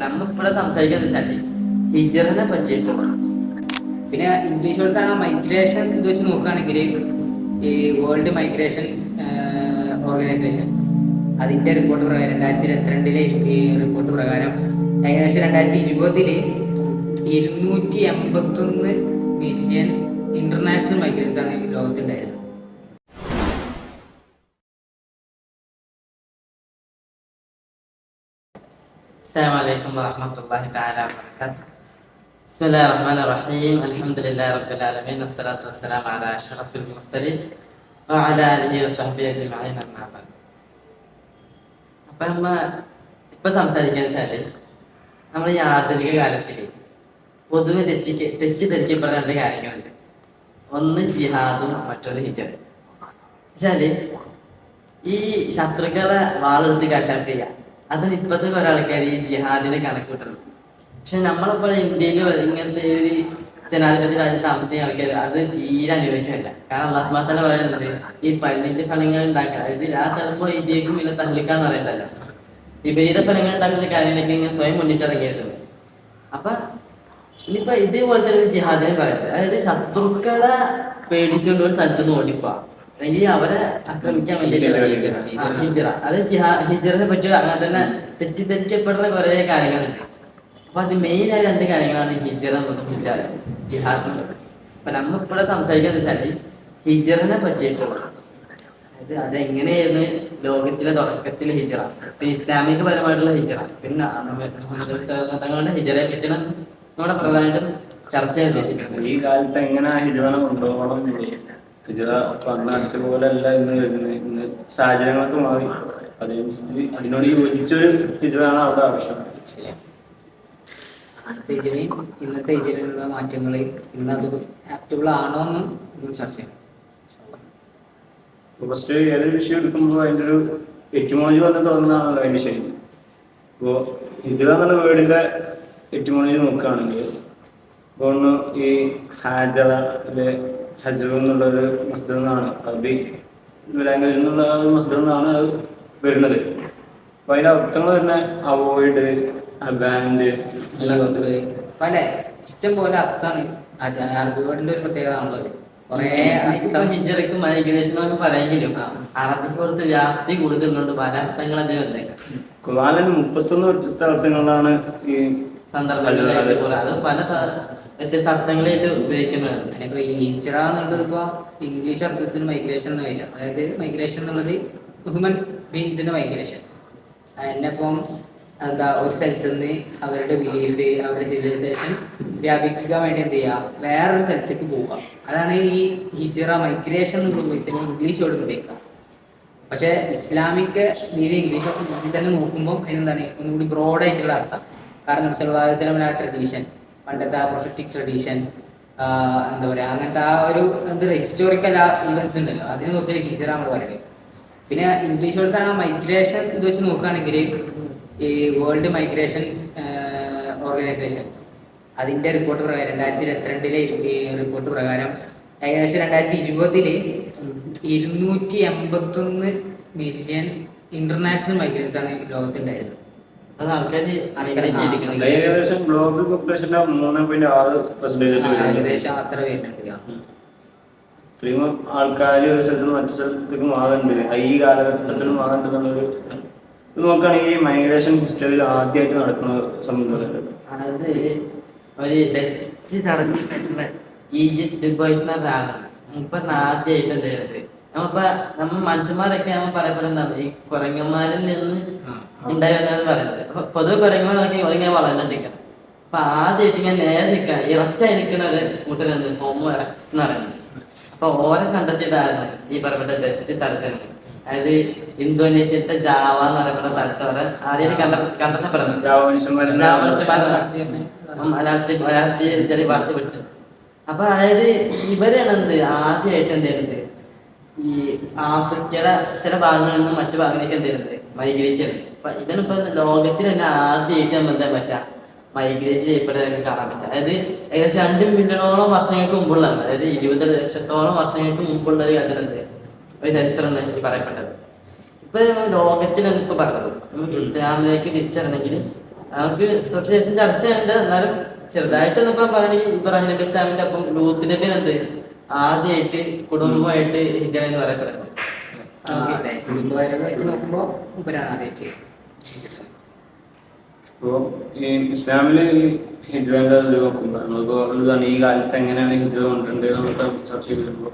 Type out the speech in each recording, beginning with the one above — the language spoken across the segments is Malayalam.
നമ്മളിവിടെ സംസാരിക്കുന്നത് വെച്ചാൽ ഹിജറിനെ പറ്റിയിട്ടുള്ള പിന്നെ ഇംഗ്ലീഷ് മൈഗ്രേഷൻ ഇത് വെച്ച് നോക്കുകയാണെങ്കിൽ ഈ വേൾഡ് മൈഗ്രേഷൻ ഓർഗനൈസേഷൻ അതിൻ്റെ റിപ്പോർട്ട് പ്രകാരം 2022 ഈ റിപ്പോർട്ട് പ്രകാരം ഏകദേശം 2020 281 മില്യൺ ഇന്റർനാഷണൽ മൈഗ്രൻസ് ആണ് ഈ ലോകത്തുണ്ടായിരുന്നത്. അസ്സലാമു വറഹ്മത്തുള്ളാഹി തആല വബറകാതുഹു. ബിസ്മില്ലാഹിർ റഹ്മാനിർ റഹീം. അൽഹംദുലില്ലാഹി റബ്ബിൽ ആലമീൻ. വസ്സലാത്തു വസ്സലാമു അലാ അഷ്റഫിൽ മുർസലീൻ വഅലാ ആലിഹി വസഹ്ബിഹി അജ്മഈൻ. അമ്മാ ബഅദ്. അപ്പം ഇപ്പൊ സംസാരിക്കാന്ന് വെച്ചാല് നമ്മുടെ ഈ ആധുനിക കാലത്തിൽ പൊതുവെ തെറ്റിദ്ധരിക്കപ്പെടുന്ന രണ്ട് കാര്യങ്ങളുണ്ട്. ഒന്ന് ജിഹാദും മറ്റൊന്ന് ഹിജർ. വെച്ചാല് ഈ ശത്രുക്കളെ വാളെടുത്ത് കശാപ്പ് ചെയ്യുക, അതിന് ഇപ്പത്തെ കുറെ ആൾക്കാർ ഈ ജിഹാദിനെ കണക്കൂട്ടുന്നത്. പക്ഷെ നമ്മളിപ്പോൾ ഇന്ത്യയിൽ ഇങ്ങനത്തെ ഒരു ജനാധിപത്യ രാജ്യത്ത് താമസിക്കുന്ന ആൾക്കാർ അത് തീരെ അനുഭവിച്ചല്ല. കാരണം അല്ലാഹു സുബ്ഹാനഹു വ തആല പറയുന്നത് ഈ പല്ലിന്റെ ഫലങ്ങൾ ഉണ്ടാക്കുക, അതായത് ആ ചിലപ്പോൾ ഇതിലേക്കും ഇല്ല തഹ്ലിക്കാന്ന് പറയണ്ടല്ലോ, വിപരീത ഫലങ്ങൾ ഉണ്ടാക്കുന്ന കാര്യങ്ങളൊക്കെ ഇങ്ങനെ സ്വയം മുന്നിട്ടിറങ്ങിയിട്ടുണ്ട്. അപ്പൊ ഇനിയിപ്പോ ഇതേപോലത്തെ ഒരു ജിഹാദിനെ പറയുന്നത്, അതായത് ശത്രുക്കളെ പേടിച്ചുകൊണ്ട് ഒരു സ്ഥലത്ത് നിന്ന് ഓടിപ്പോവാ, അല്ലെങ്കിൽ അവരെ ആക്രമിക്കാൻ വേണ്ടി ഹിജറ. അത് ഹിജറിനെ പറ്റി അങ്ങനെ തന്നെ തെറ്റിദ്ധരിക്കപ്പെടുന്ന കുറെ കാര്യങ്ങളുണ്ട്. അപ്പൊ അത് മെയിൻ ആയ രണ്ട് കാര്യങ്ങളാണ് ഹിജറ എന്നുള്ളത്, ജിഹാദ് എന്നുള്ളത്. അപ്പൊ നമ്മളിവിടെ സംസാരിക്കുന്നത് വെച്ചാല് ഹിജറിനെ പറ്റിയിട്ടുള്ളത്, അതായത് അതെങ്ങനെയായിരുന്നു ലോകത്തിലെ തുടക്കത്തിലെ ഹിജറ, ഇസ്ലാമിക പരമായിട്ടുള്ള ഹിജറ, പിന്നെ തങ്ങളുടെ ഹിജറയെ പറ്റിയാണ് നമ്മുടെ പ്രധാനമായിട്ടും ചർച്ച ചെയ്യാൻ ഉദ്ദേശിക്കുന്നത്. ഈ കാലത്ത് എങ്ങനെ ഹിജറനെ കൊണ്ടുപോകണം എന്നുള്ളത്. ഹിജറ പണ്ടാട്ട് പോലെ അല്ല ഇന്ന് വരുന്നത്. ഇന്ന് സാഹചര്യങ്ങളൊക്കെ മാറി, അതനുസരിച്ച് അതിനോട് യോജിച്ചൊരു ഹിജറാണ് അവിടെ ആവശ്യം. അന്നത്തെ ഹിജറയും ഇന്നത്തെ ഹിജറയിലുള്ള മാറ്റങ്ങൾ ഇന്ന് അത് ആപ്റ്റബിൾ ആണോ എന്ന് ചർച്ച ചെയ്യാം. ഫസ്റ്റ് ഏതൊരു വിഷയം എടുക്കുമ്പോൾ അതിൻ്റെ ഒരു എറ്റിമോളജി വന്ന് തുടങ്ങുന്നതാണല്ലോ അതിൻ്റെ ശരി. ഇപ്പോൾ ഹിജറ എന്നുള്ള വേർഡിൻ്റെ എറ്റിമോളജി നോക്കുകയാണെങ്കിൽ ഇപ്പോൾ ഒന്ന് ഈ ഹാജറ ഹജറു എന്നുള്ളൊരു മസ്ദർ എന്നാണ്, അറബി ലാംഗ്വേജ് എന്നുള്ള മസ്ദർ എന്നാണ് അത് വരുന്നത്. അപ്പോൾ അതിൻ്റെ അർത്ഥങ്ങൾ തന്നെ അവോയ്ഡ്, അബാൻഡ്, പല ഇഷ്ടം പോലെ അർത്ഥമാണ്. അറബി വേർഡിന്റെ ഒരു പ്രത്യേകത ആണല്ലോ കുറെ ഹിജറയ്ക്കും മൈഗ്രേഷനൊക്കെ പറയെങ്കിലും അറബിക്ക് കൊടുത്ത് വ്യാപ്തി കൂടുതലുണ്ട്, പല അർത്ഥങ്ങൾ അത് വന്നേക്കാം. ഖുർആനിൽ 31 വ്യത്യസ്ത അർത്ഥങ്ങളാണ് ഈ സന്ദർഭങ്ങളിലായിട്ട് അത് പല വ്യത്യസ്ത അർത്ഥങ്ങളായിട്ട് ഉപയോഗിക്കുന്നതാണ്. ഇപ്പൊ ഈ ഹിജ്റ എന്നുള്ളത് ഇപ്പൊ ഇംഗ്ലീഷ് അർത്ഥത്തിൽ മൈഗ്രേഷൻ എന്ന് വരിക, അതായത് മൈഗ്രേഷൻ എന്നുള്ളത് ഹ്യൂമൻ ബീങ്സിന്റെ മൈഗ്രേഷൻ. അതിനിപ്പം എന്താ ഒരു സ്ഥലത്ത് നിന്ന് അവരുടെ ബിലീഫ്, അവരുടെ സിവിലൈസേഷൻ വ്യാപിക്കാൻ വേണ്ടി എന്ത് ചെയ്യുക, വേറൊരു സ്ഥലത്തേക്ക് പോവുക. അതാണ് ഈ ഹിജ്റ മൈഗ്രേഷൻ എന്ന് സംഭവിച്ചാൽ ഇംഗ്ലീഷ് വേർഡ് ഉപയോഗിക്കാം. പക്ഷെ ഇസ്ലാമിക് ഇംഗ്ലീഷ് തന്നെ നോക്കുമ്പോൾ അതിനെന്താണ് ഒന്നുകൂടി ബ്രോഡായിട്ടുള്ള അർത്ഥം. കാരണം സല്ലല്ലാഹു ട്രഡീഷൻ, പണ്ടത്തെ ആ പ്രൊഫറ്റിക് ട്രഡീഷൻ, എന്താ പറയുക, അങ്ങനത്തെ ആ ഒരു എന്താ ഹിസ്റ്റോറിക്കൽ ആ ഈവൻസ് ഉണ്ടല്ലോ, അതിനെ കുറിച്ച് ഹിജ്റ നമ്മൾ പറയുന്നത്. പിന്നെ ഇംഗ്ലീഷ് വേർഡ് മൈഗ്രേഷൻ ഇത് വെച്ച് നോക്കുകയാണെങ്കിൽ ഈ വേൾഡ് മൈഗ്രേഷൻ ഓർഗനൈസേഷൻ അതിൻ്റെ റിപ്പോർട്ട് പ്രകാരം 2022 ഈ റിപ്പോർട്ട് പ്രകാരം ഏകദേശം 2020 281 മില്യൺ ഇന്റർനാഷണൽ മൈഗ്രൻസ് ആണ് ലോകത്തുണ്ടായിരുന്നത്. അത് ആൾക്കാർ ഏകദേശം ഗ്ലോബൽ പോപ്പുലേഷന്റെ 3.6% ഏകദേശം അത്ര വരുന്നുണ്ട്. ഇത്രയും ആൾക്കാർ ഒരു സ്ഥലത്ത് നിന്ന് മറ്റു സ്ഥലത്തേക്ക് മാറുന്നുണ്ട്, ഈ കാലഘട്ടത്തിൽ മാറുന്നുണ്ട് എന്നുള്ളൊരു ഇത് നോക്കുകയാണെങ്കിൽ മൈഗ്രേഷൻ ഹിസ്റ്ററിയിൽ ആദ്യമായിട്ട് നടക്കുന്ന സംഭവം. അത് ഒരു ഡച്ച് ചർച്ചിട്ടുള്ള ഡുബോയ്സ് ഇപ്പൊ ആദ്യമായിട്ട് എന്തായത് നമ്മൾ മനുഷ്യന്മാരൊക്കെ നമ്മൾ പറയപ്പെടുന്നതാണ് ഈ കുരങ്ങന്മാരിൽ നിന്ന് ഉണ്ടായി വന്നതെന്ന് പറയുന്നത്. അപ്പൊ പൊതുവെ കുരങ്ങന്മാർ നോക്കി കുരങ്ങനെ വളർന്നിട്ടിരിക്കണം. അപ്പൊ ആദ്യമായിട്ട് ഇങ്ങനെ നേരെ നിൽക്കാൻ ഇറക്റ്റായി നിൽക്കുന്ന ഒരു കൂട്ടരുണ്ട്, ഹോമോ എറക്സ് എന്ന് പറയുന്നത്. അപ്പൊ ഓരെ കണ്ടെത്തിയതായിരുന്നു ഈ പറയപ്പെട്ട ഡച്ച് സർജൻ. അതായത് ഇന്തോനേഷ്യത്തെ ജാവ എന്ന് പറയപ്പെട്ട സ്ഥലത്ത് വരെ ആദ്യമായിട്ട് കണ്ടെത്തപ്പെടുന്നത് മലയാളത്തിൽ ചെറിയ വാർത്ത പിടിച്ചത്. അപ്പൊ അതായത് ഇവരാണ് ആദ്യമായിട്ട് എന്ത് ചെയ്യുന്നത്, ഈ ആഫ്രിക്കയുടെ ചില ഭാഗങ്ങളിൽ നിന്നും മറ്റു ഭാഗങ്ങളിലേക്ക് എന്ത് ചെയ്യുന്നത് മൈഗ്രേറ്റ് ചെയ്യുന്നത്. അപ്പൊ ഇതിനിപ്പോ ലോകത്തിൽ തന്നെ ആദ്യമായിട്ട് നമ്മൾ എന്താ പറ്റാ മൈഗ്രേറ്റ് ചെയ്യപ്പെടുന്നതൊക്കെ കാണാൻ പറ്റുക. അതായത് ഏകദേശം 2 മില്യണോളം വർഷങ്ങൾക്ക് മുമ്പുള്ളതാണ്, അതായത് 20 ലക്ഷത്തോളം വർഷങ്ങൾക്ക് മുമ്പുള്ള ഒരു കണ്ടിട്ടുണ്ട്, ഒരു ചരിത്രമാണ് ഈ പറയപ്പെട്ടത്. ഇപ്പൊ ലോകത്തിലാണ് ഇപ്പൊ പറഞ്ഞത്. നമുക്ക് ഇസ്ലാമിലേക്ക് തിരിച്ചറിഞ്ഞെങ്കിൽ നമുക്ക് കുറച്ച് ശേഷം ചർച്ച ചെയ്യേണ്ട. എന്നാലും ചെറുതായിട്ടൊന്നും ഇപ്പൊ പറയണെങ്കിൽ ഇബ്രാഹിം നബി ഇസ്ലാമിന്റെ ഒപ്പം ലൂത്ത് നബി എന്ത് ആദ്യമായിട്ട് കുടുംബമായിട്ട് ഹിജറ എന്ന് പറയപ്പെടുന്നത്. അതെ, കുടുംബപരമായിട്ട് നോക്കുമ്പോ ഉപരാണ് ആദ്യമായിട്ട്. ഇപ്പോ ഈ ഇസ്ലാമില് ഈ ഹിജ്റന്റെ ഇത് നോക്കുമ്പോൾ നമ്മളിപ്പോ എന്താണ് ഈ കാലത്ത് എങ്ങനെയാണ് ഹിജ്റ കൊണ്ടുവരേണ്ടത് എന്നൊക്കെ ചർച്ച ചെയ്തിരുമ്പോൾ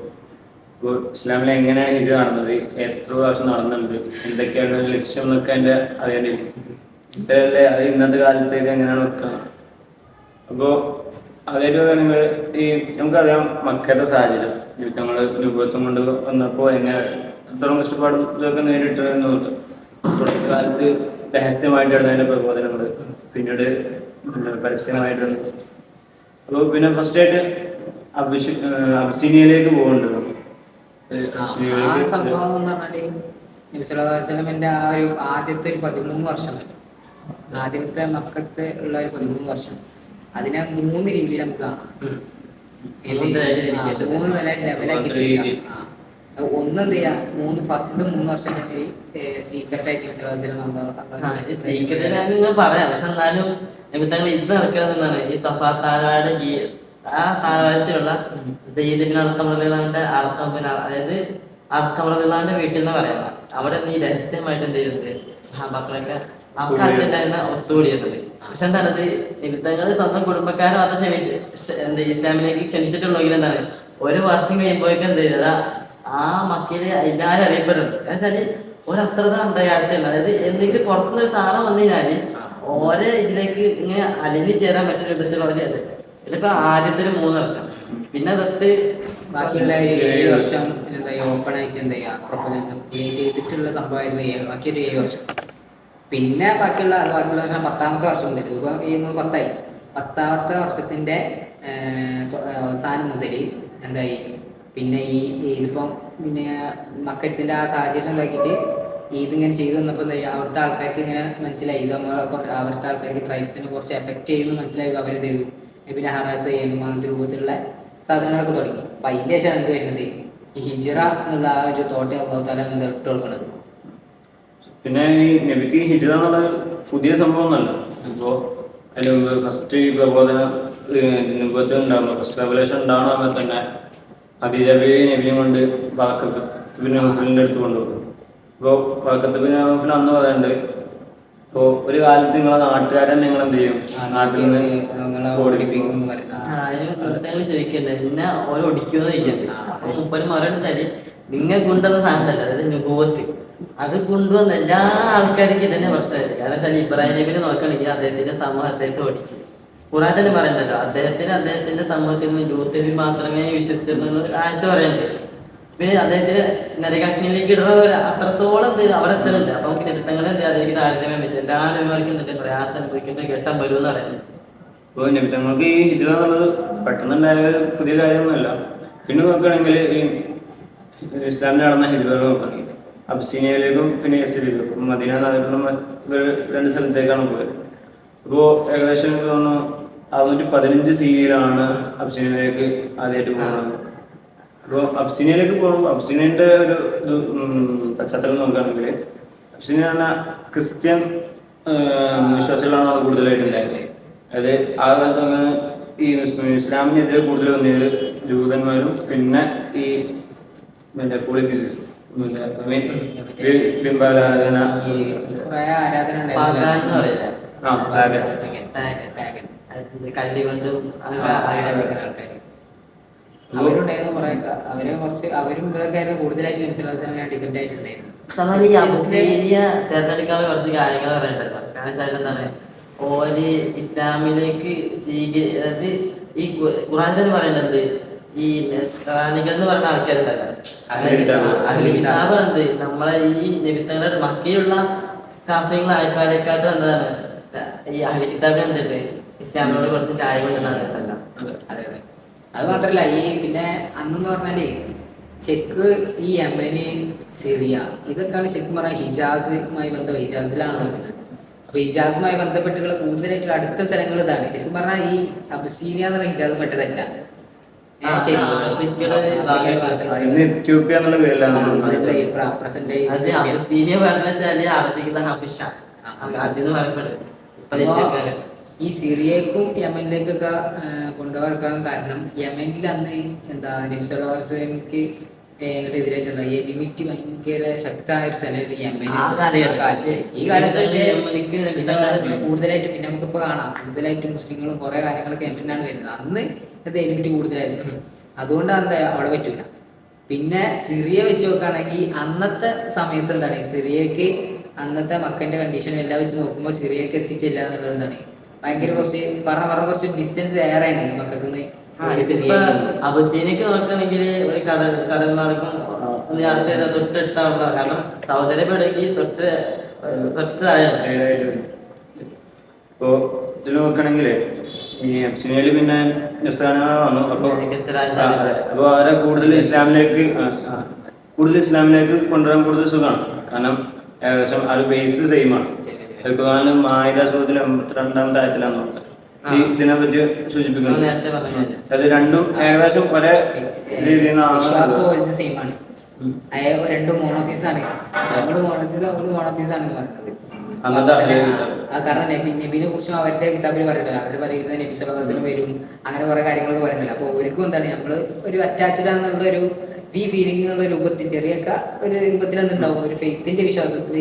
ഇപ്പോൾ ഇസ്ലാമിൽ എങ്ങനെയാണ് ഹിജ്റ നടന്നത്, എത്ര പ്രാവശ്യം നടന്നിട്ടുണ്ട്, എന്തൊക്കെയാണ് ലക്ഷ്യം എന്നൊക്കെ അതിന്റെ അറിയേണ്ടിയിരിക്കും. ഇതല്ലേ അത് ഇന്നത്തെ കാലത്തേക്ക് എങ്ങനെയാണ് വെക്കുക. അപ്പോൾ അതായിട്ട് നിങ്ങൾ ഈ നമുക്കറിയാം മക്കയുടെ സാഹചര്യം ഞങ്ങള് രൂപത്വം കൊണ്ട് വന്നപ്പോൾ എങ്ങനെ എത്രയും കഷ്ടപ്പാടും ഇതൊക്കെ നേരിട്ട് എന്നുണ്ട്. തുടക്കകാലത്ത് രഹസ്യമായിട്ടാണ് അതിന്റെ പ്രബോധനങ്ങൾ, പിന്നീട് പരസ്യമായിട്ട്. അപ്പോൾ പിന്നെ ഫസ്റ്റ് ആയിട്ട് അബിസീനിയയിലേക്ക് പോകുന്നുണ്ട്. ആ സംഭവം എന്ന് പറഞ്ഞാല് നബി സല്ലല്ലാഹു അലൈഹി വസല്ലമയുടെ ആ ഒരു ആദ്യത്തെ ഒരു 13 വർഷം, ആദ്യത്തെ മക്കത്ത് ഉള്ള ഒരു 13 വർഷം, അതിനെ 3 രീതിയിൽ നമുക്ക് കാണാം. 3 നില ലെവലാക്കി. ഒന്ന് എന്ത് ചെയ്യാം, ഫസ്റ്റത്തെ 3 വർഷം സീക്രട്ട് ആയിട്ട് നബി സല്ലല്ലാഹു അലൈഹി വസല്ലം പറയാം. പക്ഷെ എന്നാലും നിമിത്തങ്ങൾ ഇത് നടക്കുന്നതാണ് ഈ സഫാ താഴ്വാരുടെ ആ താഴ്വാരത്തിലുള്ള സയ്യിദിന് അർക്കമറിന്റെ അതായത് അർക്കമറിന്റെ വീട്ടിൽ നിന്ന് പറയാം. അവിടെ നീ രഹസ്യമായിട്ട് എന്ത് ചെയ്തത് സഹാബാക്കളൊക്കെ അക്കാലത്തുണ്ടായിരുന്ന ഒത്തുകൂടിയിരുന്നത്. പക്ഷെ എന്താണത് നിമിത്തങ്ങൾ സ്വന്തം കുടുംബക്കാരെ മാത്രം ക്ഷണിച്ച് ഇസ്ലാമിലേക്ക് ക്ഷണിച്ചിട്ടുള്ളെങ്കിൽ എന്താണ് ഒരു വർഷം കഴിയുമ്പോഴേക്കും എന്ത് ചെയ്തത് ആ മക്കയില് എല്ലാവരും അറിയപ്പെടുന്നത്. എന്നുവെച്ചാല് ഒരത്രത അന്തകാലത്തില്ല. അതായത് എന്തെങ്കിലും പുറത്തുനിന്ന് ഒരു സാധനം വന്നു കഴിഞ്ഞാല് ഓരോ ഇതിലേക്ക് ഇങ്ങനെ അലിഞ്ഞു ചേരാൻ പറ്റുന്ന രൂപത്തിലുള്ള ഇതിപ്പോ ആദ്യത്തിന് 3 വർഷം, പിന്നെ തൊട്ട് ബാക്കിയുള്ള 7 വർഷം എന്താ ഓപ്പൺ ആയിട്ട് എന്താ ക്രിയേറ്റ് ചെയ്തിട്ടുള്ള സംഭവമായിരുന്നു ബാക്കിയൊരു 7 വർഷം. പിന്നെ ബാക്കിയുള്ള വർഷം 10ാമത്തെ വർഷം മുതൽ ഇപ്പൊ ഈ 10ആയി 10ാമത്തെ വർഷത്തിന്റെ അവസാനം മുതൽ എന്തായി പിന്നെ ഇതിപ്പം പിന്നെ മക്കത്തിന്റെ ആ സാഹചര്യം ഉണ്ടാക്കിയിട്ട് ഇതിങ്ങനെ ചെയ്തു വന്നപ്പോൾ അവിടുത്തെ ആൾക്കാർക്ക് ഇങ്ങനെ മനസ്സിലായി ഇത് അവിടുത്തെ ആൾക്കാർക്ക് ട്രൈബ്സിനെ കുറച്ച് എഫക്ട് ചെയ്യുന്നു മനസ്സിലായി. അവരെന്ത് ചെയ്തു പിന്നെ ഹറാസ് ചെയ്യാനും അങ്ങനത്തെ രൂപത്തിലുള്ള സാധനങ്ങളൊക്കെ തുടങ്ങി. അപ്പൊ അതിന്റെ ശേഷം എന്ത് വരുന്നത് ഈ ഹിജ്റ എന്നുള്ള ആ ഒരു തോട്ടെ അള്ളാഹുതആല എന്താ ഇട്ട് കൊടുക്കുന്നത്. പിന്നെ ഈ നബിക്ക് ഹിജ്റ എന്നുള്ള പുതിയ സംഭവം ഒന്നല്ല. ഇപ്പോ അതിന് മുമ്പ് ഫസ്റ്റ് ഈ പ്രബോധന നുബുവത്ത് ഉണ്ടാകുമ്പോൾ ഫസ്റ്റ് റെവലേഷൻ ഉണ്ടാവണമെങ്കിൽ തന്നെ ഖദീജയെ നബിയും കൊണ്ട് ബറക്കത്ത് ബിൻ നൗഫലിന്റെ അടുത്ത് കൊണ്ടുപോകും. ഇപ്പോൾ ബറക്കത്ത് ബിൻ നൗഫൽ അന്ന് പറയുന്നുണ്ട്, ഇപ്പോൾ ഒരു കാലത്ത് നിങ്ങളെ നാട്ടുകാരൻ നിങ്ങൾ എന്ത് ചെയ്യും, നാട്ടിൽ നിന്ന് ചോദിക്കല്ലേ പിന്നെ ഓരോ ഒടിക്കുമെന്ന് ചോദിക്കണ്ടേ. അപ്പൊ മുപ്പര് മറച്ചാല് നിങ്ങൾ കൊണ്ടുവന്ന സാധനമല്ല, അതായത് നുബുവത്ത് അത് കൊണ്ടുവന്ന എല്ലാ ആൾക്കാർക്കും ഇതന്നെ പ്രശ്നമായിരിക്കും. കാരണം വെച്ചാൽ ഇബ്രാഹിം നബിനെ നോക്കുകയാണെങ്കിൽ അദ്ദേഹത്തിന്റെ സമൂഹം അദ്ദേഹത്തെ ഓടിച്ച് ഖുർആൻ തന്നെ പറയണ്ടല്ലോ, അദ്ദേഹത്തിന്റെ സമൂഹത്തിൽ നിന്ന് ലൂത്ത് നബി മാത്രമേ വിശ്വസിച്ചിരുന്നു ആയിട്ട് പറയുന്നുണ്ട്. പിന്നെ അദ്ദേഹത്തിന് നരകാഗ്നിയിലേക്ക് ഇടുന്ന അത്രത്തോളം അവിടെ എത്തുന്നുണ്ട്. അപ്പൊ നമുക്ക് നൃത്തങ്ങളെ അതിലേക്ക് താരതമ്യം വെച്ച് എല്ലാ നബിമാർക്കും എന്തൊക്കെ പ്രയാസം അനുഭവിക്കേണ്ട ഘട്ടം വരുമെന്ന് പറയുന്നത്. ഇപ്പോൾ നബിതങ്ങൾക്ക് ഈ ഹിജ്റ എന്നുള്ളത് പെട്ടെന്നുണ്ടായ പുതിയ കാര്യമൊന്നുമല്ല. പിന്നെ നോക്കുകയാണെങ്കിൽ ഈ ഇസ്ലാമിൽ നടന്ന ഹിജ്റകൾ നോക്കുകയാണെങ്കിൽ അബ്സീനിയയിലേക്കും പിന്നെ യസ്രിബിലേക്കും മദീന നഗരത്തിലും 2 സ്ഥലത്തേക്കാണ് പോയത്. ഇപ്പോൾ ഏകദേശം എനിക്ക് തോന്നുന്നു 615 CE-യിലാണ് അബ്സീനിയയിലേക്ക് ആദ്യമായിട്ട് പോകുന്നത്. അപ്പോൾ അബ്സീനിയയിലേക്ക് പോകുമ്പോൾ അബ്സീനിയന്റെ ഒരു പശ്ചാത്തലം നോക്കുകയാണെങ്കിൽ അബ്സീനിയ എന്ന ക്രിസ്ത്യൻ വിശ്വാസികളാണ് അവിടെ കൂടുതലായിട്ടുണ്ടായത്. അതായത് ആ കാലത്ത് അങ്ങനെ ഈ ഇസ്ലാമിനെതിരെ കൂടുതൽ വന്നത് ജൂതന്മാരും പിന്നെ ഈ പൊളിറ്റിക്സ് ബിംബാരാധന കല്ലുകൊണ്ടും അവരുണ്ടായിരുന്നു കുറെ അവരും ഇതൊക്കെയായിരുന്നു കൂടുതലായിട്ട് ഡിപെൻഡ് ആയിട്ടുണ്ടായിരുന്നു. തെരഞ്ഞെടുക്കാനുള്ള കുറച്ച് കാര്യങ്ങൾ പറയണ്ടല്ലോ. കാരണം വെച്ചാൽ എന്താണ് ഓര് ഇസ്ലാമിലേക്ക് അതായത് ഈ ഖുർആനിൽ തന്നെ പറയേണ്ടത് ഈ നസ്രാനികൾ എന്ന് പറഞ്ഞ ആൾക്കാരുണ്ടല്ലോ, കിതാബ് എന്ത് നമ്മളെ ഈ നബിത്തങ്ങളുടെ മക്കയിലുള്ള കാഫിങ്ങൾ ആൾക്കാരെക്കാട്ടും എന്താണ് ഈ അഹ്ലി കിതാബിന് എന്തുണ്ട് ഇസ്ലാമിനോട് കുറച്ച് ചായകൊണ്ടെന്നാണ്. അത് മാത്രല്ല ഈ പിന്നെ അന്നെന്ന് പറഞ്ഞാല് ശരിക്ക് ഈ യമന് സിറിയ ഇതൊക്കെയാണ് ശരിക്കും പറഞ്ഞാൽ ഹിജാസുമായി ഹിജാസിലാണ് നടക്കുന്നത്. അപ്പൊ ഹിജാസുമായി ബന്ധപ്പെട്ടുള്ള കൂടുതലായിട്ട് അടുത്ത സ്ഥലങ്ങൾ ഇതാണ്. ശരിക്കും പറഞ്ഞാൽ ഈ അബ്സീനിയ എന്ന് പറഞ്ഞ ഹിജാസ് പെട്ടതല്ല, പതിറ്റാക്കാര്. ഈ സിറിയക്കും യമനിലേക്കൊക്കെ കൊണ്ടുപോകാൻ കാരണം യമനിൽ അന്ന് എന്താ നബിസ്വല്ലാസ്ലമിക്ക് എതിരായിട്ട് എന്താ എനിമിറ്റി ഭയങ്കര ശക്തമായ ഒരു സ്ഥലമായിരുന്നു യമൻ. ആ കാലഘട്ടം. ഈ കാലത്ത് പക്ഷേ യമനിക്ക് പിന്നെ കൂടുതലായിട്ട് പിന്നെ നമുക്കിപ്പോ കാണാം കൂടുതലായിട്ട് മുസ്ലിങ്ങളും കുറെ കാര്യങ്ങളൊക്കെ യമനിലാണ് വരുന്നത്. അന്ന് ഇത് എനിമിറ്റി കൂടുതലായിരുന്നു. അതുകൊണ്ട് എന്താ അവിടെ പറ്റൂല. പിന്നെ സിറിയ വെച്ച് നോക്കുകയാണെങ്കിൽ അന്നത്തെ സമയത്ത് എന്താണ് സിറിയക്ക് അന്നത്തെ മക്കന്റെ കണ്ടീഷൻ എല്ലാം വെച്ച് നോക്കുമ്പോൾ സിറിയക്ക് എത്തിച്ചില്ല എന്നുള്ളത് എന്താണ് ഭയങ്കര കുറച്ച് ഡിസ്റ്റൻസ് ഏറെയാണ് മക്കത്തുനിന്ന് സിറിയ. അബദ്ധീനക്ക് നോക്കുകയാണെങ്കിൽ ഒരു കടൽ മാർഗം യാത്ര ചെയ്ത തൊട്ടെടുത്താവുന്ന, കാരണം സൗദി അറേബ്യ ഇപ്പോ ഇതിൽ നോക്കുകയാണെങ്കിൽ ഈ അബ്സിനിയയില് പിന്നെ നിസ്താനങ്ങൾ വന്നു. അപ്പൊ അവരെ കൂടുതൽ ഇസ്ലാമിലേക്ക് കൊണ്ടുവരാൻ കൂടുതൽ സുഖമാണ്. കാരണം ഏകദേശം ആ ഒരു ബേസ് സെയിമാണ്. ഖുർആനിലും മാഇദ സൂറത്തിൽ 82-ാമത്തെ ആയത്തിലാണ് ഈ ഇതിനെ പറ്റി സൂചിപ്പിക്കുന്നത്. അത് രണ്ടും ഏകദേശം ഒരേ രീതിയിൽ സെയിമാണ്. രണ്ടും മോണോത്തീസാണ്. നമ്മള് മോണോത്തീസാണ് പറയുന്നത്. കാരണം നബിനെ കുറിച്ചും അവരുടെ കിതാബിൽ പറയുന്നത് അവര് പറയുന്നത് നബി സല്ലല്ലാഹു അലൈഹി വസല്ലം വരും, അങ്ങനെ കുറെ കാര്യങ്ങളൊക്കെ പറയുന്നില്ല. അപ്പൊ ഒരിക്കലും എന്താണ് നമ്മള് ഒരു അറ്റാച്ച്ഡ് ആണെന്നുള്ള ഒരു ഫീലിംഗ് എന്നുള്ള രൂപത്തിൽ ചെറിയൊക്കെ ഒരു രൂപത്തിൽ എന്തുണ്ടാവും ഒരു ഫെയ്ത്തിന്റെ വിശ്വാസത്തിൽ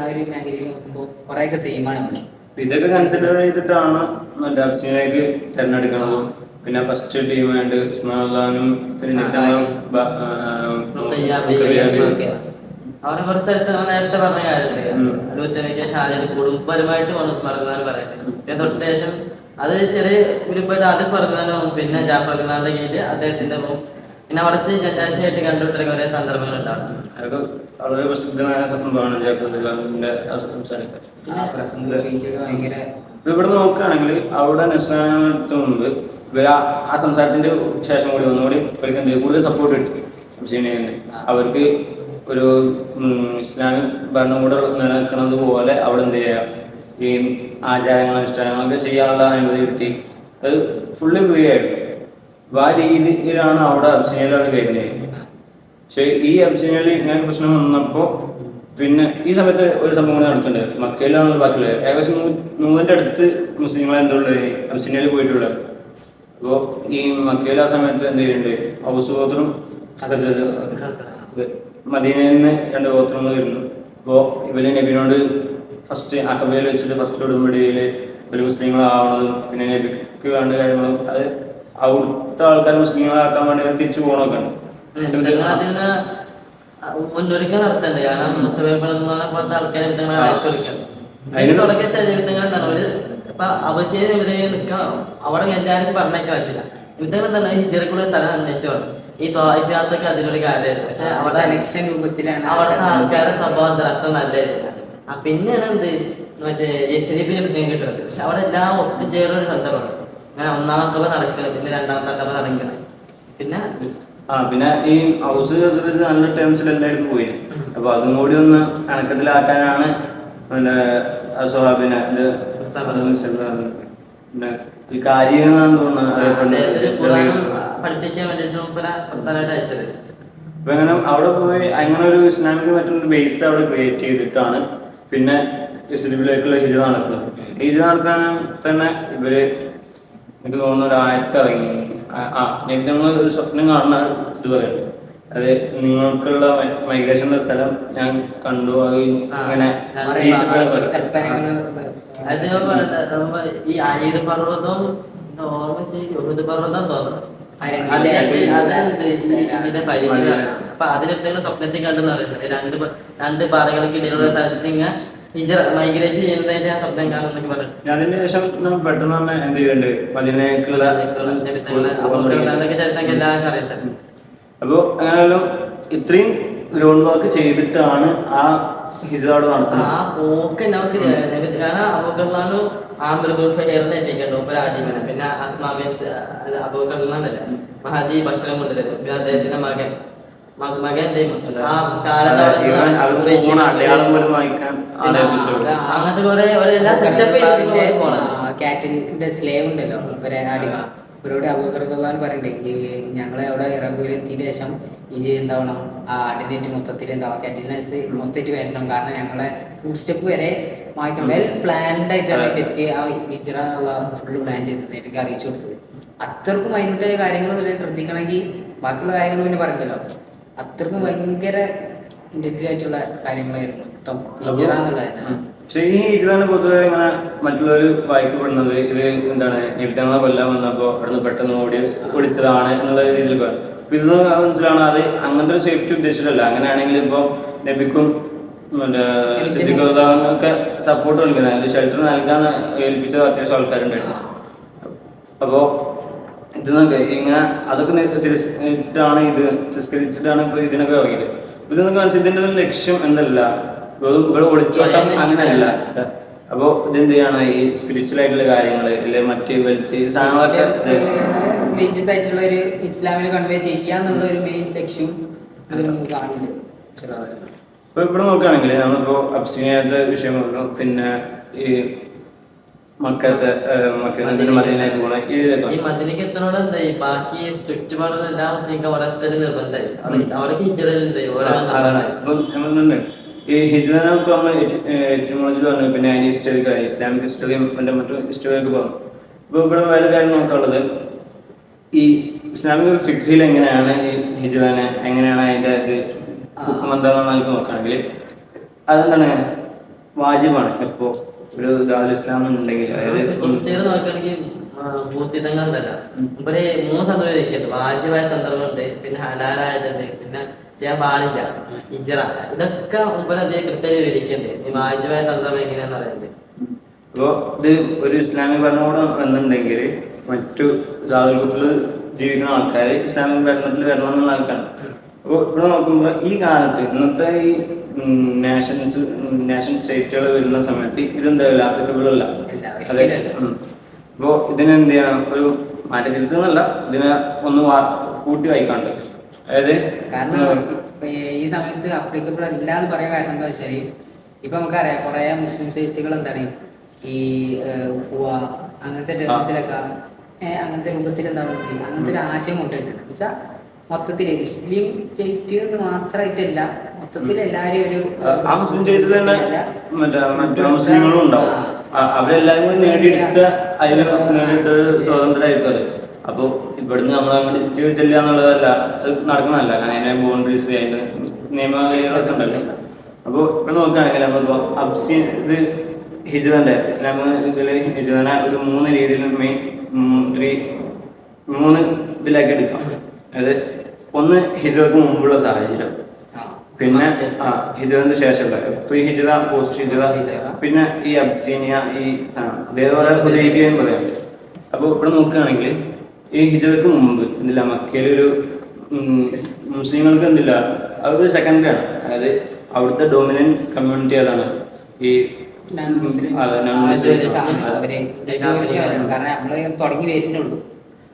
ആ ഒരു മേഖലയിൽ നോക്കുമ്പോൾ കുറെയൊക്കെ സെയിമാണ് നമ്മള്. ഇതൊക്കെ കൺസിഡർ ചെയ്തിട്ടാണ് അബ്സിനിയയിലേക്ക് തിരഞ്ഞെടുക്കുന്നത്. പിന്നെ ഫസ്റ്റ് ടീമായിട്ട് ഉസ്മാനും പിന്നെ അവരെ കുറച്ചടുത്ത് നേരത്തെ പറഞ്ഞ കാര്യമില്ലേ ഷാജി കുടുംബപരമായിട്ട് സ്മർദ്ദാൻ പറയുന്നത്. തൊട്ട് ശേഷം അത് ചെറിയ ഗ്രൂപ്പായിട്ട് ആദ്യം സ്മർദ്ദാനും പിന്നെ ജാഫർഖാന്റെ കീഴില് അദ്ദേഹത്തിന്റെ പിന്നെ അടച്ച് ജറ്റാശയായിട്ട് കണ്ടുപിടിക്കുന്ന ഒരേ സന്ദർഭങ്ങളുണ്ടാവും. അതൊക്കെ വളരെ പ്രസിദ്ധമായ സംഭവമാണ് ജാഫർഖാന്റെ ഇവിടെ നോക്കുകയാണെങ്കിൽ അവിടെ നസ്രാനത്തിന് മുമ്പ് ഇവർ ആ സംസാരത്തിന്റെ ശേഷം കൂടി ഒന്നുകൂടി ഇവർക്ക് എന്ത് കൂടുതൽ സപ്പോർട്ട് കിട്ടും. അവർക്ക് ഒരു ഇസ്ലാമിക് ഭരണകൂടം നിലനിൽക്കുന്നത് പോലെ അവിടെ എന്ത് ചെയ്യുക ഈ ആചാരങ്ങളും അനുഷ്ഠാനങ്ങളൊക്കെ ചെയ്യാനുള്ള അനുമതി കിട്ടി. അത് ഫുള്ളി ഫ്രീ ആയിട്ട് ആ രീതിയിലാണ് അവിടെ അബ്സിനിയയിലാണ് കഴിഞ്ഞത്. പക്ഷെ ഈ അബ്സിനിയയിൽ ഇങ്ങനെ പ്രശ്നം വന്നപ്പോൾ പിന്നെ ഈ സമയത്ത് ഒരു സംഭവം കൂടി നടക്കുന്നുണ്ട്. മക്കയിലാണ് ബാക്കിയുള്ളത്. ഏകദേശം 100-ന്റെ അടുത്ത് മുസ്ലിങ്ങളെ എന്തുള്ളത് അബ്സിനിയയിൽ പോയിട്ടുള്ളത്. അപ്പോൾ ഈ മക്കയിൽ ആ സമയത്ത് എന്ത് ചെയ്യുന്നുണ്ട് ഔസ് ഗോത്രം മദീനയിൽ നിന്ന് 2 ഗോത്രങ്ങൾ വരുന്നു. അപ്പോൾ ഇവര് നബിനോട് ഫസ്റ്റ് അക്കബയിൽ വെച്ചിട്ട് ഫസ്റ്റ് ഉടമ്പടിയിൽ ഒരു മുസ്ലിങ്ങളാവണതും പിന്നെ നബിക്ക് വേണ്ട കാര്യങ്ങളും അത് അവിടുത്തെ ആൾക്കാർ മുസ്ലിങ്ങളാക്കാൻ വേണ്ടി തിരിച്ചു പോകണമൊക്കെ ഉണ്ട്. മുന്നൊരുക്കം നടത്തണ്ടേ? കാരണം പോലത്തെ ആൾക്കാരെ അതിന് തുടങ്ങിയ ശരീരങ്ങൾ എന്താണ് ഒരു ഇപ്പൊ അവസ്ഥയിൽ നിൽക്കണം. അവിടെ എല്ലാവരും പറഞ്ഞേക്കാൻ പറ്റില്ല. യുദ്ധങ്ങൾ എന്താണ് ഹിജറക്കുള്ള സ്ഥലം അന്വേഷിച്ചു ഈ ത്വായിഫിയാത്തൊക്കെ അതിലൊരു കാര്യമായിരുന്നു. പക്ഷെ അവിടെ അവിടുത്തെ ആൾക്കാരുടെ സ്വഭാവം അത്ര നല്ലതായിരുന്നു. പിന്നെയാണ് എന്ത് മറ്റേ യസ്രീബിനെ പ്രത്യേകം കിട്ടുന്നത്. പക്ഷെ അവിടെ എല്ലാം ഒത്തുചേർന്നൊരു സന്ദർഭമാണ്. അങ്ങനെ ഒന്നാമത്തെ നടക്കുന്നത്, പിന്നെ രണ്ടാമത്തെ നടക്കുന്നത്. പിന്നെ ഈ ഹൗസ് നല്ല ടേംസിൽ എല്ലാവരും പോയി. അപ്പൊ അതും കൂടി ഒന്ന് കണക്കത്തിലാക്കാനാണ് പിന്നെ സ്വഹാബിനെ പിന്നെ ഈ കാര്യങ്ങളാന്ന് തോന്നുന്നത് പഠിപ്പിക്കാൻ വേണ്ടിയിട്ട് അപ്പൊ അങ്ങനെ അവിടെ പോയി അങ്ങനെ ഒരു ഇസ്ലാമിക് മറ്റൊരു ബേസ് അവിടെ ക്രിയേറ്റ് ചെയ്തിട്ടാണ് പിന്നെ ഇസ്ലാമിലേക്കുള്ള ഹിജറ നടക്കുന്നത്. ഹിജറ നടത്താൻ തന്നെ ഇവര് എനിക്ക് തോന്നുന്ന ഒരു ആയത്തിറങ്ങി ഞങ്ങൾ ഒരു സ്വപ്നം കാണുന്ന ഇത് പറയുന്നത് അത് നിങ്ങൾക്കുള്ള മൈഗ്രേഷനുള്ള സ്ഥലം ഞാൻ കണ്ടു. അത് അങ്ങനെ ഈ ആയുധ പർവ്വതവും ഓർമ്മ പർവ്വതം തോന്നുന്നു. ഇതിന്റെ പരിധി അപ്പൊ അതിനെന്തെങ്കിലും സ്വപ്നത്തിൽ കണ്ടെന്ന് പറയുന്നത് രണ്ട് പാറകൾക്കിടയിലുള്ള സ്ഥലത്ത് ഇങ്ങനെ മൈഗ്രേറ്റ് ചെയ്യുന്നതിന്റെ ആ സ്വപ്നം കാണുന്നൊക്കെ പറഞ്ഞു. അതിന് ശേഷം പെട്ടെന്ന് തന്നെ എന്ത് ചെയ്യുന്നുണ്ട് മദീനയിലേക്കുള്ള ചരിത്രമൊക്കെ എല്ലാവർക്കും അറിയാം. അപ്പൊ അങ്ങനെയെല്ലാം ഇത്രയും ഗ്രൗണ്ട് വർക്ക് ചെയ്തിട്ടാണ് ആ ഹിജറ നടത്തുന്നത്. ആ പോക്ക് നമുക്ക് കാരണം അബൂബക്കറിനാണ് ആ മൃഗേറിനേറ്റിക്കണ്ടോ ഒരാടിമനെ. പിന്നെ അബൂബക്കറിനാണല്ലേ മഹദി ഭക്ഷണം കൊണ്ടുവരുന്നത്. പിന്നെ അദ്ദേഹത്തിന്റെ മകൻ ആ കാലത്ത് സ്ലേവ് ഉണ്ടല്ലോ അടിമ ഇവരോട് അബൂബക്കർ പറയണ്ടേ ഈ ഞങ്ങളെ അവിടെ ഇറങ്ങുവരെത്തിയതിന് ശേഷം ഈ എന്താവണം ആ ആർഡിനേറ്റ് മൊത്തത്തിൽ എന്താ അറ്റൻഡൻസ് മൊത്തത്തിൽ വരണം, കാരണം ഞങ്ങളെ ഫുഡ് സ്റ്റെപ്പ് വരെ വായിക്കണം. വെൽ പ്ലാൻഡ് ആയിട്ടാണ് ശരിക്ക് ആ ടീച്ചർ എന്നുള്ള ഫുള്ള് പ്ലാൻ ചെയ്തത്, എനിക്ക് അറിയിച്ചു കൊടുത്തത്. അത്രക്കും അതിൻ്റെ കാര്യങ്ങളൊന്നും ശ്രദ്ധിക്കണമെങ്കിൽ ബാക്കിയുള്ള കാര്യങ്ങൾ പിന്നെ പറയണ്ടല്ലോ, അത്രക്കും ഭയങ്കര ഇന്റൻസീവ് ആയിട്ടുള്ള കാര്യങ്ങളായിരുന്നു മൊത്തം ഹിജ്റ എന്നുള്ളതായിരുന്നു. പക്ഷെ ഈ ഹിജ്റനെ പൊതുവെ ഇങ്ങനെ മറ്റുള്ളവർ വായിക്കപ്പെടുന്നത് ഇത് എന്താണ് നിമിത്തങ്ങളെ കൊല്ലാൻ വന്നപ്പോൾ അവിടുന്ന് പെട്ടെന്ന് ഓടിച്ചതാണ് എന്നുള്ള രീതിയിൽ പറയും. അപ്പൊ ഇതെന്ന് മനസ്സിലാണ് അത് അങ്ങനത്തെ ഒരു സേഫ്റ്റി ഉദ്ദേശിച്ചിട്ടല്ല. അങ്ങനെയാണെങ്കിൽ ഇപ്പോൾ നബിക്കും മറ്റേ സിദ്ദീഖിനൊക്കെ സപ്പോർട്ട് നൽകുന്നത്, അത് ഷെൽട്ടർ നൽകാൻ ഏൽപ്പിച്ച അത്യാവശ്യം ആൾക്കാരുണ്ടായിരുന്നു. അപ്പോൾ ഇതെന്നൊക്കെ ഇങ്ങനെ അതൊക്കെ തിരസ്കരിച്ചിട്ടാണ് തിരസ്കരിച്ചിട്ടാണ് ഇപ്പോൾ ഇതിനൊക്കെ ഇറങ്ങിയത്. ഇതെന്നൊക്കെ കാണിച്ചാൽ ഇതിൻ്റെ ഒരു ലക്ഷ്യം എന്തല്ല, ഇവിടെ ഒളിച്ചോട്ടം അങ്ങനെയല്ല. അപ്പോ ഇതെന്ത് ചെയ്യാണ് ഈ സ്പിരിച്വൽ ആയിട്ടുള്ള കാര്യങ്ങള് അല്ലെ മറ്റ് വെൽത്ത് സാധനങ്ങളൊക്കെ റിലീജിയസ് ആയിട്ടുള്ള ഒരു ഇസ്ലാമിനെ കൺവേ ചെയ്യാന്നുള്ള ഒരു മെയിൻ ലക്ഷ്യം കാണുന്നുണ്ട്. ഇപ്പൊ ഇവിടെ നോക്കുകയാണെങ്കിൽ നമ്മളിപ്പോ അബ്സീനിയത്തെ വിഷയം പറഞ്ഞു, പിന്നെ ഈ മക്കത്തെ മദീനയിലേക്ക് പോണ ഈ മദീനക്ക് എത്തനോട് എന്തായി ബാക്കി ചുറ്റുപാടുള്ള എല്ലാ മുസ്ലിംക്കും വളർത്തല് നിർബന്ധമായി അവർക്ക് ഈ ഹിജ്റനെ നമ്മൾ എറ്റിമോളജിയിൽ പറഞ്ഞു, പിന്നെ അതിന് ഹിസ്റ്ററി ഇസ്ലാമിക് ഹിസ്റ്ററിയും മറ്റു ഹിസ്റ്ററിയൊക്കെ പറഞ്ഞു. ഇപ്പോൾ ഇവിടെ വേറെ കാര്യം നോക്കാനുള്ളത് ഈ ഇസ്ലാമിക് ഫിഖ്ഹിൽ എങ്ങനെയാണ് ഈ ഹിജ്റനെ എങ്ങനെയാണ് അതിൻ്റെ ഇത് എന്താണെന്ന് നമുക്ക് നോക്കുകയാണെങ്കിൽ അതെന്താണ് വാജിബാണ്. ഇപ്പോൾ ഒരു ദാറുൽ ഇസ്ലാം ഉണ്ടെങ്കിൽ അതായത് നോക്കുകയാണെങ്കിൽ ഭൂത്തിതങ്ങളുണ്ടല്ലോ ഇവിടെ 3 സന്ദർഭം വാജിബായ സന്ദർഭമുണ്ട്, പിന്നെ ഹലാലായതുണ്ട്, പിന്നെ ചെയ്യാൻ പാടില്ല ഹിജ്റ. ഇതൊക്കെ മുമ്പധികം കൃത്യമായി വിവരിക്കുന്നുണ്ട് ഈ വാജിബായ സന്ദർഭം എങ്ങനെയാന്ന് പറയുന്നത്. അപ്പോൾ ഇത് ഒരു ഇസ്ലാമിക് ഭരണകൂടം വന്നിട്ടുണ്ടെങ്കിൽ മറ്റു ദാറുൽ ജീവിക്കുന്ന ആൾക്കാർ ഇസ്ലാമിക് ഭരണത്തിൽ വരണം എന്നുള്ള ആൾക്കാരാണ്. അപ്പോൾ ഇവിടെ നോക്കുമ്പോൾ ഈ കാലത്ത് ഇന്നത്തെ ഈ നാഷൻ സ്റ്റേറ്റുകൾ വരുന്ന സമയത്ത് ഇതെന്തായാലും ആപ്ലിക്കബിൾ അല്ല. അതെ. അപ്പോൾ ഇതിനെന്ത് ചെയ്യണം, ഒരു മാറ്റത്തിരുത്തുന്നല്ല, ഇതിനെ ഒന്ന് കൂട്ടി വായിക്കാണ്ട്. അതായത് കാരണം ഈ സമയത്ത് അപ്ലിക്കബിൾ അല്ല എന്ന് പറയാൻ കാരണം എന്താ വെച്ചാൽ ഇപ്പൊ നമുക്കറിയാം കുറെ മുസ്ലിം സ്റ്റേറ്റുകൾ എന്താണ് ഈ ഉപ്പുവ അങ്ങനത്തെ ടേംസിലൊക്കെ അങ്ങനത്തെ രൂപത്തിൽ എന്താവുന്നത് അങ്ങനത്തെ ഒരു ആശയം കൊണ്ടുവരുന്നുണ്ട്. എന്നുവെച്ചാൽ മൊത്തത്തില് മുസ്ലിം സ്റ്റേറ്റ് എന്ന് മാത്രമായിട്ടല്ല, മൊത്തത്തിൽ എല്ലാരും ഒരു ആ മുസ്ലിം സ്റ്റേറ്റിൽ തന്നെ മറ്റു മുസ്ലിങ്ങളും ഉണ്ടാവും. അവരെല്ലാരും കൂടി നേടിയെടുത്ത അതിന് നേടിയിട്ടൊരു സ്വാതന്ത്ര്യമായിരിക്കും അത്. അപ്പോൾ ഇവിടുന്ന് നമ്മൾ അങ്ങനെ ചെല്ലുക എന്നുള്ളതല്ല, അത് നടക്കുന്നതല്ല. കാരണം അതിന്റെ ബൗണ്ടറീസ് അതിന്റെ നിയമങ്ങളൊക്കെ ഉണ്ടല്ലോ. അപ്പോൾ ഇവിടെ നോക്കുകയാണെങ്കിൽ നമ്മളിപ്പോൾ ഇത് ഹിജ്റന്റെ ഇസ്ലാമിക് ഹിജ്റനെ ഒരു 3 രീതിയിൽ മെയിൻ 3 ഇതിലേക്ക് എടുക്കാം. അതായത് ഒന്ന് ഹിജ്റക്ക് മുമ്പുള്ള സാഹചര്യം, പിന്നെ ഹിജ്റന്റെ ശേഷമുള്ള പ്രീ ഹിജ്റ, പോസ്റ്റ് ഹിജ്റ, പിന്നെ ഈ അബ്സീനിയ ഈ സാധനം അതേപോലെ ഹുദൈബിയയും പറയാറുണ്ട്. അപ്പോൾ ഇവിടെ നോക്കുകയാണെങ്കിൽ ഈ ഹിജ്റക്ക് മുമ്പ് എന്തില്ല മക്കയിലൊരു മുസ്ലിങ്ങൾക്ക് എന്തില്ല അതൊരു സെക്കൻഡറിയാണ്. അതായത് അവിടുത്തെ ഡോമിനന്റ് കമ്മ്യൂണിറ്റി അതാണ് ഈ തുടങ്ങി വരുന്നുള്ളൂ.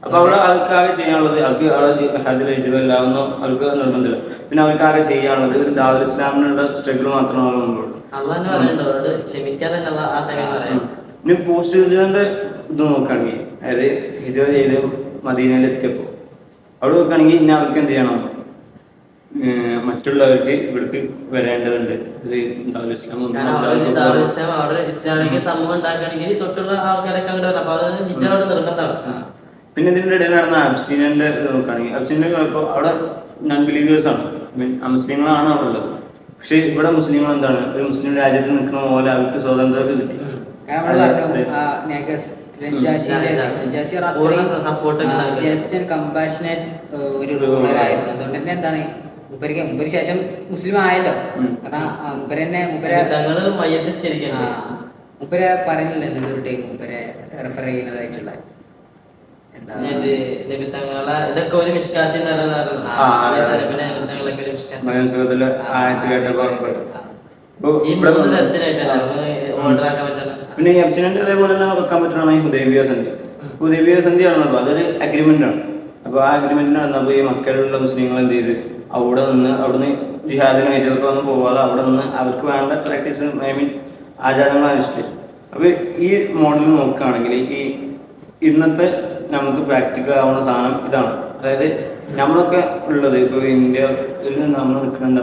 അപ്പൊ അവിടെ ആൾക്കാരെ ചെയ്യാനുള്ളത് അവർക്ക് അവിടെ ഹിജ്റല്ലാവുന്ന അവർക്ക് നിർബന്ധമില്ല. പിന്നെ അവർക്കാരെ ചെയ്യാനുള്ളത് ഒരു ദാറുൽ ഇസ്ലാമിനുള്ള സ്ട്രഗിൾ മാത്രമാണ് മുമ്പോട്ട്. ഇനി പോസ്റ്റ് ഹിജ്റന്റെ ഇത് നോക്കുകയാണെങ്കിൽ അതായത് ഹിജ്റ ചെയ്ത് മദീനയിൽ എത്തിയപ്പോൾ അവിടെ നോക്കുകയാണെങ്കിൽ ഇനി അവർക്ക് എന്ത് ചെയ്യണം, മറ്റുള്ളവർക്ക് ഇവിടേക്ക് വരേണ്ടതുണ്ട്. ഇത് ദാറുൽ ഇസ്ലാം ഇസ്ലാമിക സമൂഹം ഉണ്ടാക്കുകയാണെങ്കിൽ തൊട്ടുള്ള ആൾക്കാരൊക്കെ അങ്ങോട്ട് വരണം. അപ്പൊ അത് ഹിജ്റയോട് നിർബന്ധമാണ്. പിന്നെ ഇതിൻ്റെ ഇടയിൽ നടന്ന അബ്സീനിയന്റെ ഇത് നോക്കുകയാണെങ്കിൽ അബ്സീനിയ ഇപ്പോൾ അവിടെ നോൺ ബിലീവേഴ്സ് ആണ്, മുസ്ലിങ്ങളാണ് അവിടെ ഉള്ളത്. പക്ഷെ ഇവിടെ മുസ്ലിങ്ങൾ എന്താണ് ഒരു മുസ്ലിം രാജ്യത്ത് നിൽക്കുന്ന പോലെ അവർക്ക് സ്വാതന്ത്ര്യം കിട്ടി. ഒരു റൂളറായിരുന്നു. അതുകൊണ്ട് തന്നെ എന്താണ് മുമ്പ് ശേഷം മുസ്ലിം ആയല്ലോ. കാരണം മുപ്പരെ പറയുന്നില്ല എന്തൊരു ടൈം മുപ്പരെ റെഫർ ചെയ്യുന്നതായിട്ടുള്ള ഇതൊക്കെ ഒരു മിഷ്കാത്തിൽ പിന്നെ ഈ അബ്സിനന്റ് അതേപോലെ തന്നെ വെക്കാൻ പറ്റുന്ന ഹുദൈബിയ സന്ധി. ഹുദൈബിയ സന്ധി ആണെന്നപ്പോൾ അതൊരു അഗ്രിമെന്റ് ആണ്. അപ്പോൾ ആ അഗ്രിമെന്റിന് വന്നപ്പോൾ ഈ മക്കയിലുള്ള മുസ്ലിങ്ങൾ എന്ത് ചെയ്ത് അവിടുന്ന് ജിഹാദിന് ഹിജ്റക്ക് വന്ന് പോകാതെ അവിടെ നിന്ന് അവർക്ക് വേണ്ട പ്രാക്ടീസ് ഐ മീൻ ആചാരങ്ങൾ അനുഷ്ഠിച്ചു. അപ്പോൾ ഈ മോഡൽ നോക്കുകയാണെങ്കിൽ ഈ ഇന്നത്തെ നമുക്ക് പ്രാക്ടിക്കൽ ആവുന്ന സാധനം ഇതാണ്. അതായത് നമ്മളൊക്കെ ഉള്ളത് ഇപ്പോൾ ഇന്ത്യയിൽ നമ്മൾ നിൽക്കുന്നുണ്ട്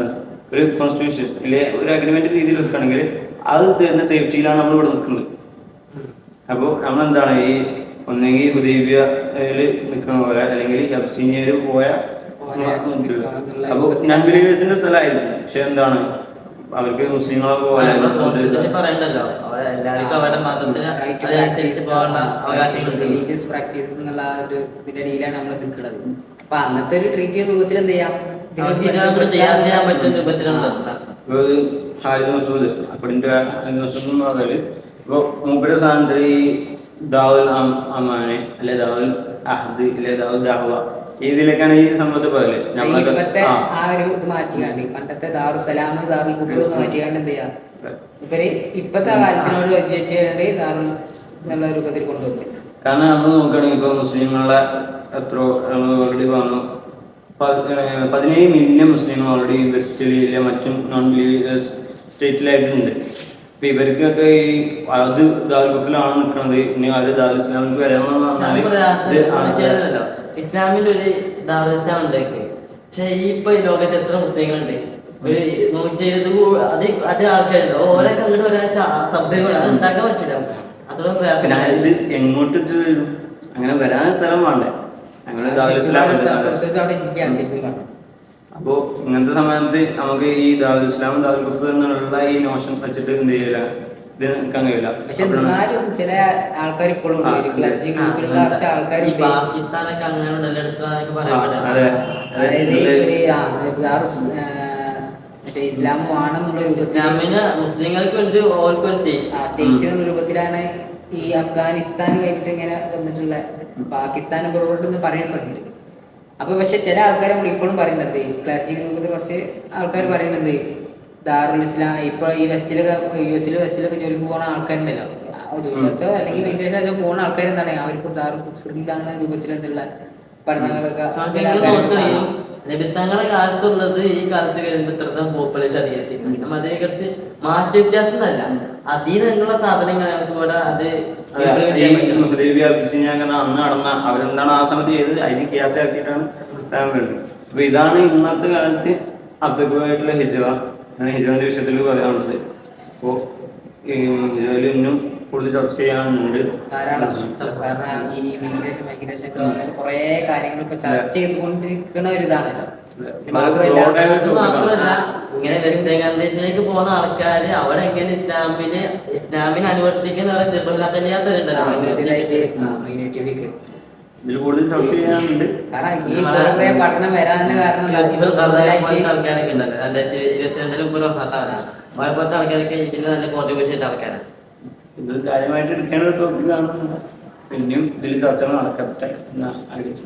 ഒരു കോൺസ്റ്റിറ്റ്യൂഷൻ ഇല്ലെ ഒരു അഗ്രിമെന്റ് രീതിയിൽ വെക്കുകയാണെങ്കിൽ അത് തരുന്ന സേഫ്റ്റിയിലാണ് നമ്മൾ ഇവിടെ നിൽക്കുന്നത്. അപ്പോൾ നമ്മളെന്താണ് ഈ ഒന്നെങ്കിൽ ഹുദൈബിയയിൽ നിൽക്കുന്ന പോലെ അല്ലെങ്കിൽ അബ്സീനിയയിൽ പോയ അപ്പോൾ ഞാൻ ബിലീവേഴ്സിന്റെ സ്ഥലമായിരുന്നു. പക്ഷെ എന്താണ് അവർക്ക് മുസ്ലിങ്ങളൊക്കെ പോലെ പറയണ്ടല്ലോ എല്ലാവർക്കും അവരുടെ മതത്തിന് അതിനനുസരിച്ച് പോകേണ്ട അവകാശങ്ങളുണ്ട്. റിലീജിയസ് പ്രാക്ടീസസ് എന്നുള്ള ഒരു ഇതിന്റെ ഇടയിലാണ് നമ്മൾ നിൽക്കുന്നത്. അപ്പൊ അന്നത്തെ ഒരു ട്രീറ്റ് രൂപത്തിൽ എന്ത് ചെയ്യാം, ചെയ്യാൻ പറ്റുന്ന രൂപത്തിലുണ്ട്. ഹാരിദ് മസൂദ് അപ്പടിന്റെ ഹാരിദ് മസൂദ് എന്ന് പറഞ്ഞാല് ഇപ്പൊ മൂപ്പരുടെ സ്ഥാനത്ത് ഈ ദാവുൽ അമാനെ അല്ലെ ദാവുൽ അഹദ് ഇല്ലെ ദാവുൽ ദഅവ ഇതിലേക്കാണ് ഈ സംഭവത്തെ പോലെ ഇപ്പത്തെ ആ ഒരു ഇത് മാറ്റിക്കാണ്ട് പണ്ടത്തെ ദാറുസലാം ദാറുൽ കുഫർ മാറ്റിക്കാണ്ട് എന്ത് ചെയ്യാം ഇവര് ഇപ്പത്തെ കാലത്തിനോട് വെച്ചിട്ട് ദാറുൽ എന്നുള്ള രൂപത്തിൽ കൊണ്ടുവന്നു. കാരണം നമ്മൾ നോക്കുകയാണെങ്കിൽ ഇപ്പൊ മുസ്ലിങ്ങളുടെ എത്ര നമ്മൾ ഓൾറെഡി പറഞ്ഞു 17 മില്യൺ മുസ്ലിങ്ങൾ ഓൾറെഡി വെസ്റ്റിൽ ഇല്ല മറ്റും നോൺ ബിലീവേഴ്സ് സ്റ്റേറ്റിലായിട്ടുണ്ട്. അപ്പൊ ഇവർക്കൊക്കെ ഈ അത് ദാറുൽ കുഫറിലാണ് നിൽക്കുന്നത്. ഇനി അത് ദാറുൽ ഇസ്ലാമിലേക്ക് വരാമെന്ന് പറഞ്ഞാൽ ഇസ്ലാമിൽ ഒരു ദാറുൽ ഇസ്ലാം ഉണ്ടാക്കി. പക്ഷെ ഇപ്പൊ ഈ ലോകത്ത് എത്ര മുസ്ലിങ്ങളുണ്ട്? ഒരു 170 അതേ ആൾക്കാരുണ്ട്. ഓരൊക്കെ അങ്ങോട്ട് വരാൻ സബ്ജക്ട് ഉണ്ടാക്കാൻ പറ്റില്ല. അത്രയും പ്രയാസം. ഇത് എങ്ങോട്ട് അങ്ങനെ വരാൻ സ്ഥലം വേണ്ടേ? അങ്ങനെ ദാറുൽ ഇസ്ലാം അപ്പോ ഇങ്ങനത്തെ സമയത്ത് നമുക്ക് ഈ ദാറുൽ ഇസ്ലാം ദാറുൽ കുഫർ എന്നുള്ള ഈ നോഷൻ വെച്ചിട്ട് എന്ത് ചെയ്യില്ല, ഇത് നിൽക്കാൻ കഴിയില്ല. പക്ഷെ എന്നാലും ചില ആൾക്കാർ ഇപ്പോഴും പാകിസ്ഥാനൊക്കെ അങ്ങനെ ഇസ്ലാം വേണമെന്നുള്ള മുസ്ലിങ്ങൾക്ക് സ്റ്റേറ്റ് എന്ന രൂപത്തിലാണ് ഈ അഫ്ഗാനിസ്ഥാൻ കഴിഞ്ഞിട്ട് ഇങ്ങനെ വന്നിട്ടുള്ള പാകിസ്ഥാൻ പുറകോട്ട് പറയപ്പെടുന്നുണ്ട്. അപ്പൊ പക്ഷെ ചില ആൾക്കാർ നമ്മൾ ഇപ്പോഴും പറയുന്നത് ക്ലർജി രൂപത്തിൽ കുറച്ച് ആൾക്കാർ പറയുന്നത് ദാറുൽ ഇസ്ലാം ഇപ്പൊ ഈ വെസ്റ്റിലൊക്കെ വെസ്റ്റിലൊക്കെ ജോലിക്ക് പോകുന്ന ആൾക്കാരുണ്ടല്ലോ, ദൂരത്തോ അല്ലെങ്കിൽ വിദേശത്തോ പോകുന്ന ആൾക്കാരെന്താണ് അവർക്ക് ദാറുൽ കുഫറിലാണ് രൂപത്തിൽ എന്നുള്ള പഠനങ്ങളൊക്കെ നബിത്തങ്ങളുടെ കാലത്തുള്ളത് ഈ കാലത്ത് വരുമ്പോൾ ഇത്രയും പോപ്പുലേഷൻ അധികരിച്ചിരിക്കുന്നു. അതിനെ കുറിച്ച് മാറ്റ വ്യത്യാസം അല്ല, അതിനുള്ള സാധനങ്ങൾ നമുക്ക് ഇവിടെ അത് അന്ന് നടന്ന അവരെന്താണ് ആ സമയത്ത് ചെയ്തത് അതിന് ക്യാസാക്കിയിട്ടാണ് വേണ്ടത്. അപ്പൊ ഇതാണ് ഇന്നത്തെ കാലത്ത് അപ്ലിക്കബിളായിട്ടുള്ള ഹിജ്റ. ഹിജ്റന്റെ വിഷയത്തിൽ പറയാനുള്ളത്. അപ്പോ ഈ ഹിജ്റയിൽ ഇന്നും കൂടുതൽ ചർച്ച ചെയ്യാനുണ്ട്. കുറെ കാര്യങ്ങൾ ഇപ്പൊ ചർച്ച ചെയ്തുകൊണ്ടിരിക്കുന്ന ഒരു ഇതാണല്ലോ. മാത്രമല്ല ഇങ്ങനെ വെസ്റ്റേൺ കൺട്രീസിലേക്ക് പോകുന്ന ആൾക്കാര് അവിടെ എങ്ങനെ ഇസ്ലാമിനെ അനുവർത്തിക്കുന്ന ഇതിൽ കൂടുതൽ ചർച്ച ചെയ്യാനുണ്ട്. പഠനം വരാന് കാരണം ആൾക്കാരൊക്കെ ഉണ്ടല്ലോ 2022 ആൾക്കാരൊക്കെ ഇതിന് നല്ല കോൺട്രിബ്യൂട്ട് ചെയ്ത ആൾക്കാരാണ്. ഇത് കാര്യമായിട്ട് എടുക്കേണ്ട ഒരു ടോപ്പിക്കാണ്. പിന്നെയും ഇതിൽ ചർച്ചകൾ നടക്കട്ടെ എന്ന് ആഗ്രഹിച്ചു.